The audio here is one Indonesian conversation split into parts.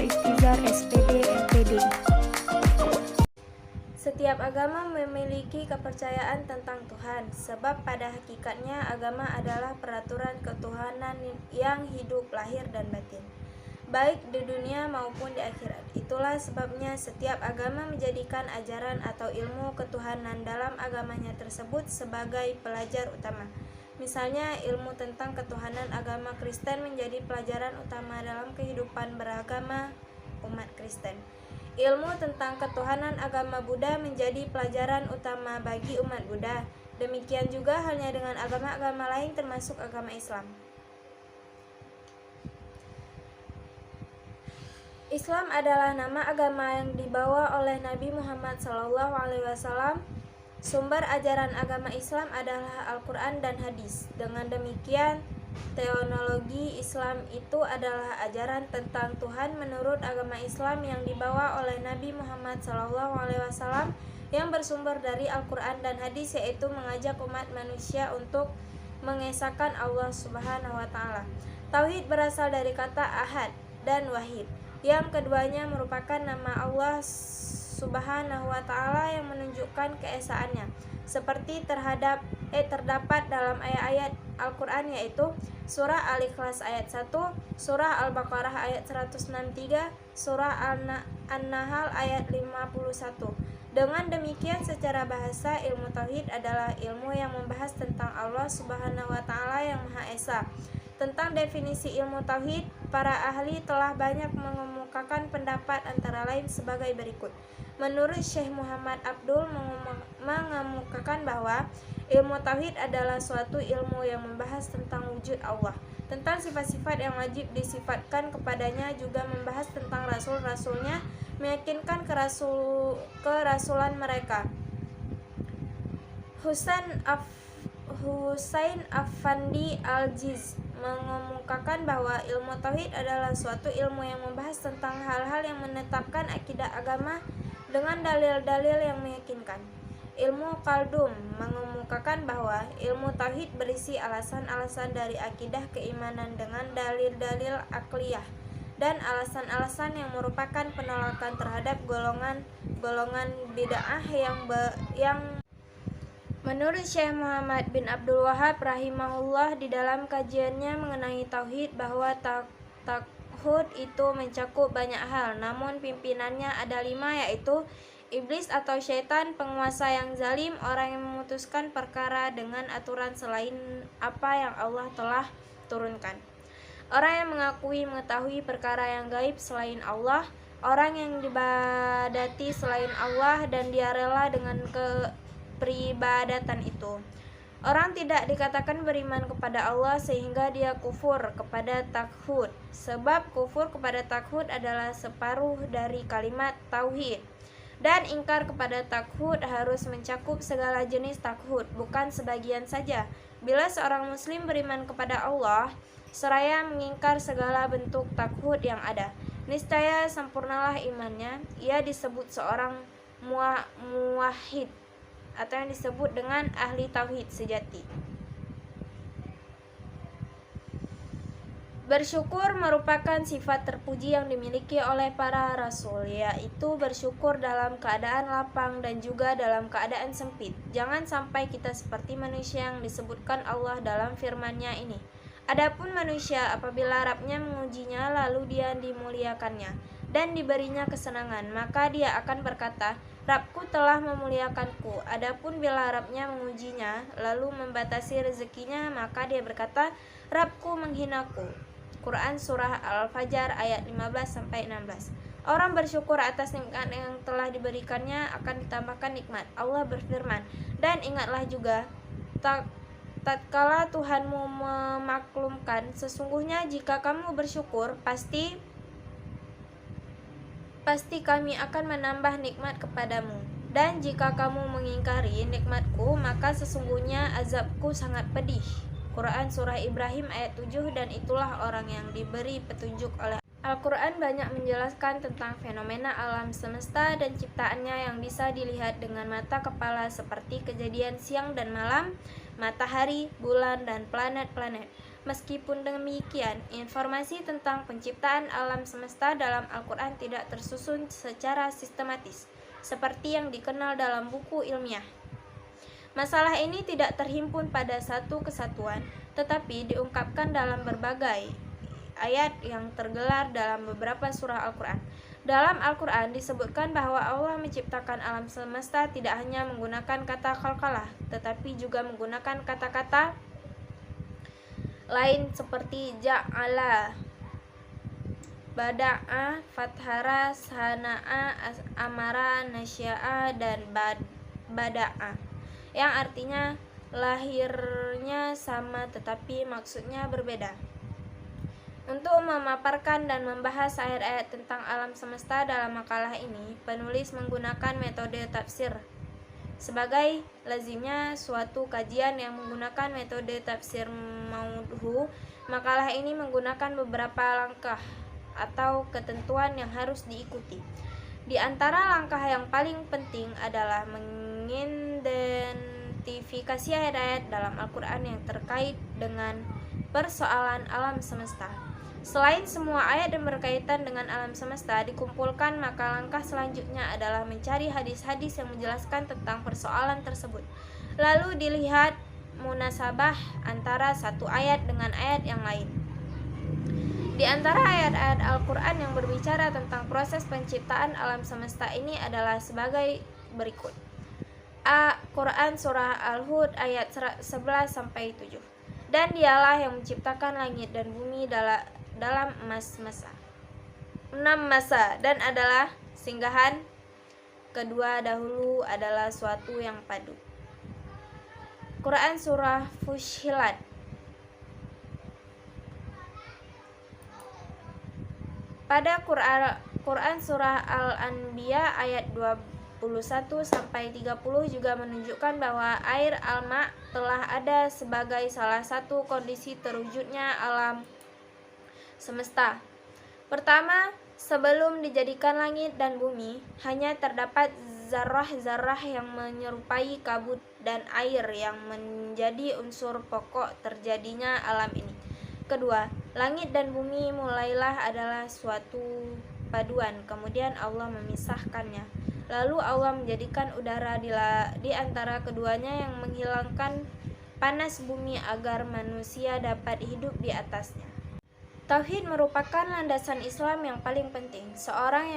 Iftizar SPD NTB. Setiap agama memiliki kepercayaan tentang Tuhan, sebab pada hakikatnya agama adalah peraturan ketuhanan yang hidup, lahir, dan batin, baik di dunia maupun di akhirat. Itulah sebabnya setiap agama menjadikan ajaran atau ilmu ketuhanan dalam agamanya tersebut sebagai pelajar utama. Misalnya, ilmu tentang ketuhanan agama Kristen menjadi pelajaran utama dalam kehidupan beragama umat Kristen. Ilmu tentang ketuhanan agama Buddha menjadi pelajaran utama bagi umat Buddha. Demikian juga halnya dengan agama-agama lain termasuk agama Islam. Islam adalah nama agama yang dibawa oleh Nabi Muhammad SAW. Sumber ajaran agama Islam adalah Al-Quran dan Hadis. Dengan demikian, teologi Islam itu adalah ajaran tentang Tuhan menurut agama Islam yang dibawa oleh Nabi Muhammad SAW yang bersumber dari Al-Quran dan Hadis, yaitu mengajak umat manusia untuk mengesahkan Allah Subhanahu wa Ta'ala. Tauhid berasal dari kata ahad dan wahid, yang keduanya merupakan nama Allah Subhanahu wa Ta'ala yang menunjukkan keesaannya, seperti terdapat dalam ayat-ayat Al-Quran, yaitu surah Al-Ikhlas ayat 1, surah Al-Baqarah ayat 163, surah An-Nahl ayat 51. Dengan demikian, secara bahasa, ilmu tauhid adalah ilmu yang membahas tentang Allah Subhanahu wa Ta'ala yang Maha Esa. Tentang definisi ilmu tauhid, para ahli telah banyak mengemukakan pendapat antara lain sebagai berikut. Menurut Syekh Muhammad Abdul mengemukakan bahwa ilmu tauhid adalah suatu ilmu yang membahas tentang wujud Allah, tentang sifat-sifat yang wajib disifatkan kepadanya, juga membahas tentang rasul-rasulnya, meyakinkan kerasulan mereka. Husain Affandi Al-Jiz mengemukakan bahwa ilmu tauhid adalah suatu ilmu yang membahas tentang hal-hal yang menetapkan akidah agama dengan dalil-dalil yang meyakinkan. Ilmu Kaldum mengemukakan bahwa ilmu tauhid berisi alasan-alasan dari akidah keimanan dengan dalil-dalil akliyah dan alasan-alasan yang merupakan penolakan terhadap golongan bid'ah yang menurut Syekh Muhammad bin Abdul Wahab rahimahullah di dalam kajiannya mengenai tauhid, bahwa tauhid itu mencakup banyak hal, namun pimpinannya ada 5, yaitu iblis atau syaitan, penguasa yang zalim, orang yang memutuskan perkara dengan aturan selain apa yang Allah telah turunkan, orang yang mengetahui perkara yang gaib selain Allah, orang yang dibadati selain Allah dan dia rela dengan peribadatan itu. Orang tidak dikatakan beriman kepada Allah sehingga dia kufur kepada takhud, sebab kufur kepada takhud adalah separuh dari kalimat tauhid. Dan ingkar kepada takhud harus mencakup segala jenis takhud, bukan sebagian saja. Bila seorang muslim beriman kepada Allah seraya mengingkar segala bentuk takhud yang ada, niscaya sempurnalah imannya. Ia disebut seorang muwahhid, atau yang disebut dengan ahli tauhid sejati. Bersyukur merupakan sifat terpuji yang dimiliki oleh para rasul, yaitu bersyukur dalam keadaan lapang dan juga dalam keadaan sempit. Jangan sampai kita seperti manusia yang disebutkan Allah dalam firman-Nya ini. Adapun manusia, apabila Rabb-nya mengujinya lalu dia dimuliakannya dan diberinya kesenangan, maka dia akan berkata, Rabbku telah memuliakanku. Adapun bila Rabb-nya mengujinya lalu membatasi rezekinya, maka dia berkata, Rabbku menghinaku. Quran Surah Al-Fajr ayat 15-16. Orang bersyukur atas nikmat yang telah diberikannya akan ditambahkan nikmat. Allah berfirman, dan ingatlah juga tatkala Tuhanmu memaklumkan, sesungguhnya jika kamu bersyukur, pasti kami akan menambah nikmat kepadamu. Dan jika kamu mengingkari nikmatku, maka sesungguhnya azabku sangat pedih. Quran Surah Ibrahim ayat 7. Dan itulah orang yang diberi petunjuk oleh Al-Quran banyak menjelaskan tentang fenomena alam semesta dan ciptaannya yang bisa dilihat dengan mata kepala, seperti kejadian siang dan malam, matahari, bulan, dan planet-planet. Meskipun demikian, informasi tentang penciptaan alam semesta dalam Al-Quran tidak tersusun secara sistematis, seperti yang dikenal dalam buku ilmiah. Masalah ini tidak terhimpun pada satu kesatuan, tetapi diungkapkan dalam berbagai ayat yang tergelar dalam beberapa surah Al-Quran. Dalam Al-Quran disebutkan bahwa Allah menciptakan alam semesta tidak hanya menggunakan kata khalqalah, tetapi juga menggunakan kata-kata lain seperti ja'ala, bada'a, fathara, sana'a, amara, nasya'a, dan bada'a, yang artinya lahirnya sama tetapi maksudnya berbeda. Untuk memaparkan dan membahas ayat-ayat tentang alam semesta dalam makalah ini, penulis menggunakan metode tafsir. Sebagai lazimnya suatu kajian yang menggunakan metode tafsir maudhu, makalah ini menggunakan beberapa langkah atau ketentuan yang harus diikuti. Di antara langkah yang paling penting adalah mengidentifikasi ayat-ayat dalam Al-Quran yang terkait dengan persoalan alam semesta. Selain semua ayat yang berkaitan dengan alam semesta dikumpulkan, maka langkah selanjutnya adalah mencari hadis-hadis yang menjelaskan tentang persoalan tersebut. Lalu dilihat munasabah antara satu ayat dengan ayat yang lain. Di antara ayat-ayat Al-Quran yang berbicara tentang proses penciptaan alam semesta ini adalah sebagai berikut. Quran Surah Al-Hud ayat 11-7. Dan dialah yang menciptakan langit dan bumi dalam 6 masa, dan adalah singgahan kedua dahulu adalah suatu yang padu. Quran Surah Fussilat pada Quran Surah Al-Anbiya ayat 21-30 juga menunjukkan bahwa air al-ma telah ada sebagai salah satu kondisi terwujudnya alam semesta. Pertama, sebelum dijadikan langit dan bumi, hanya terdapat zarah-zarah yang menyerupai kabut dan air yang menjadi unsur pokok terjadinya alam ini. Kedua, langit dan bumi mulailah adalah suatu paduan, kemudian Allah memisahkannya. Lalu Allah menjadikan udara di antara keduanya yang menghilangkan panas bumi agar manusia dapat hidup di atasnya. Tauhid merupakan landasan Islam yang paling penting. Seseorang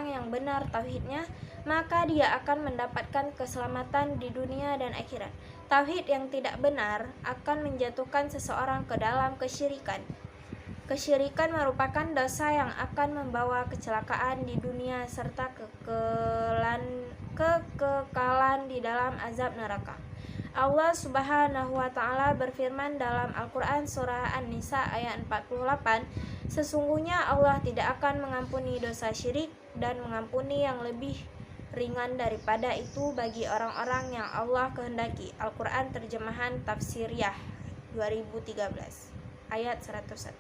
yang benar tauhidnya, maka dia akan mendapatkan keselamatan di dunia dan akhirat. Tauhid yang tidak benar akan menjatuhkan seseorang ke dalam kesyirikan. Kesyirikan merupakan dosa yang akan membawa kecelakaan di dunia serta kekekalan di dalam azab neraka. Allah Subhanahu wa Ta'ala berfirman dalam Al-Quran Surah An-Nisa ayat 48, sesungguhnya Allah tidak akan mengampuni dosa syirik dan mengampuni yang lebih ringan daripada itu bagi orang-orang yang Allah kehendaki. Al-Quran Terjemahan Tafsiriyah 2013 ayat 101.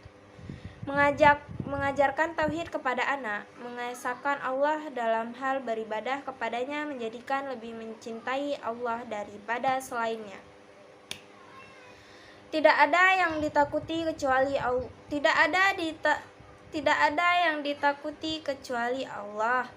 Mengajarkan tauhid kepada anak, mengesahkan Allah dalam hal beribadah kepadanya menjadikan lebih mencintai Allah daripada selainnya. Tidak ada yang ditakuti kecuali Allah. Tidak ada yang ditakuti kecuali Allah.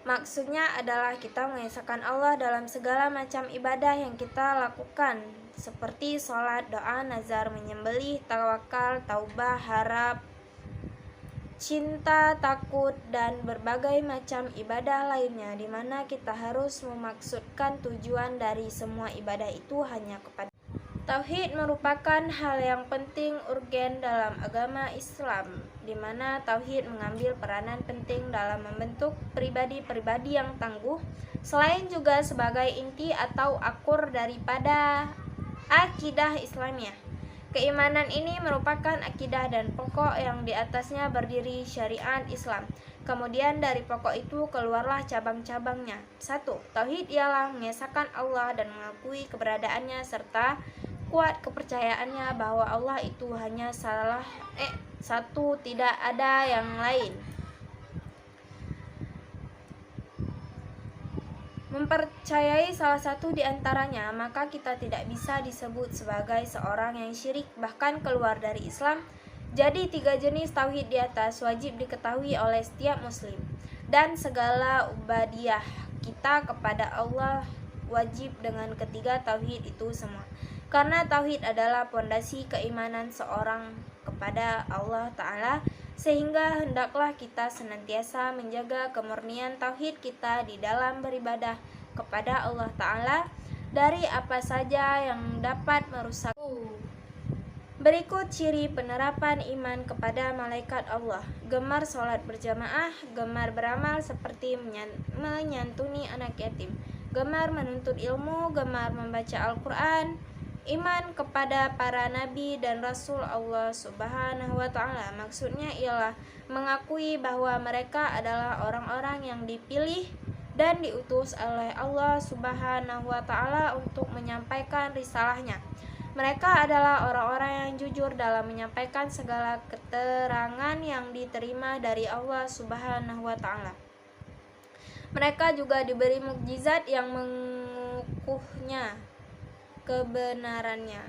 Maksudnya adalah kita mengesahkan Allah dalam segala macam ibadah yang kita lakukan, seperti sholat, doa, nazar, menyembelih, tawakal, taubah, harap, cinta, takut, dan berbagai macam ibadah lainnya, di mana kita harus memaksudkan tujuan dari semua ibadah itu hanya kepada Tauhid merupakan hal yang penting urgen dalam agama Islam, di mana tauhid mengambil peranan penting dalam membentuk pribadi-pribadi yang tangguh, selain juga sebagai inti atau akur daripada akidah Islamiyah. Keimanan ini merupakan akidah dan pokok yang di atasnya berdiri syariat Islam. Kemudian dari pokok itu keluarlah cabang-cabangnya. 1. Tauhid ialah mengesahkan Allah dan mengakui keberadaannya serta kuat kepercayaannya bahwa Allah itu hanya satu, tidak ada yang lain. mempercayai salah satu di antaranya, maka kita tidak bisa disebut sebagai seorang yang syirik, bahkan keluar dari Islam. Jadi 3 jenis tauhid di atas wajib diketahui oleh setiap muslim, dan segala ubudiyah kita kepada Allah wajib dengan ketiga tauhid itu semua. Karena tauhid adalah pondasi keimanan seorang kepada Allah Ta'ala, sehingga hendaklah kita senantiasa menjaga kemurnian tauhid kita di dalam beribadah kepada Allah Ta'ala dari apa saja yang dapat merusak. Berikut ciri penerapan iman kepada malaikat Allah: gemar sholat berjamaah, gemar beramal seperti menyantuni anak yatim, gemar menuntut ilmu, gemar membaca Al-Quran, iman kepada para nabi dan rasul Allah Subhanahu wa Ta'ala. Maksudnya ialah mengakui bahwa mereka adalah orang-orang yang dipilih dan diutus oleh Allah Subhanahu wa Ta'ala untuk menyampaikan risalahnya. Mereka adalah orang-orang yang jujur dalam menyampaikan segala keterangan yang diterima dari Allah Subhanahu wa Ta'ala. Mereka juga diberi mukjizat yang mengukuhnya kebenarannya,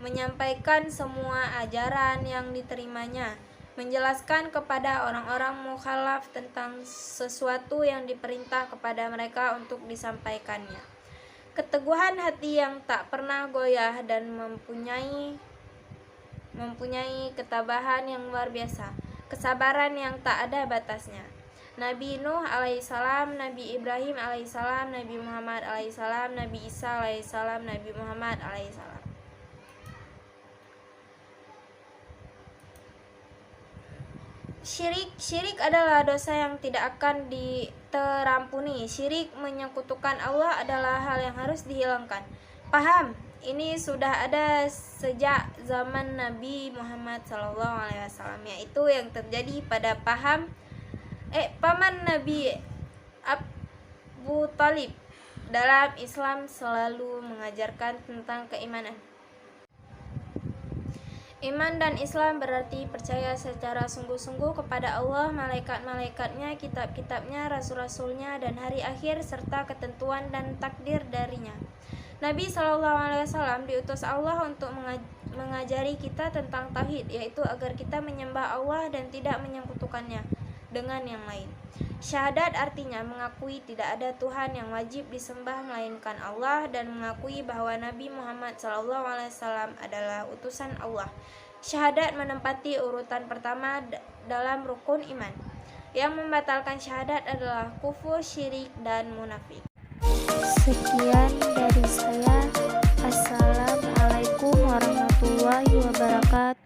menyampaikan semua ajaran yang diterimanya, menjelaskan kepada orang-orang mukhalaf tentang sesuatu yang diperintah kepada mereka untuk disampaikannya. Keteguhan hati yang tak pernah goyah dan mempunyai ketabahan yang luar biasa, kesabaran yang tak ada batasnya. Nabi Nuh alaihissalam, Nabi Ibrahim alaihissalam, Nabi Muhammad alaihissalam, Nabi Isa alaihissalam, Nabi Muhammad alaihissalam. Syirik adalah dosa yang tidak akan diterampuni. Syirik menyekutukan Allah adalah hal yang harus dihilangkan. Paham? Ini sudah ada sejak zaman Nabi Muhammad SAW, yaitu yang terjadi pada paman Nabi Abu Thalib. Dalam Islam selalu mengajarkan tentang keimanan. Iman dan Islam berarti percaya secara sungguh-sungguh kepada Allah, malaikat-malaikatnya, kitab-kitabnya, rasul-rasulnya, dan hari akhir, serta ketentuan dan takdir darinya. Nabi SAW diutus Allah untuk mengajari kita tentang tauhid, yaitu agar kita menyembah Allah dan tidak menyekutukannya dengan yang lain. Syahadat artinya mengakui tidak ada Tuhan yang wajib disembah melainkan Allah, dan mengakui bahwa Nabi Muhammad SAW adalah utusan Allah. Syahadat menempati urutan pertama dalam rukun iman. Yang membatalkan syahadat adalah kufur, syirik, dan munafik. Sekian dari saya. Assalamualaikum warahmatullahi wabarakatuh.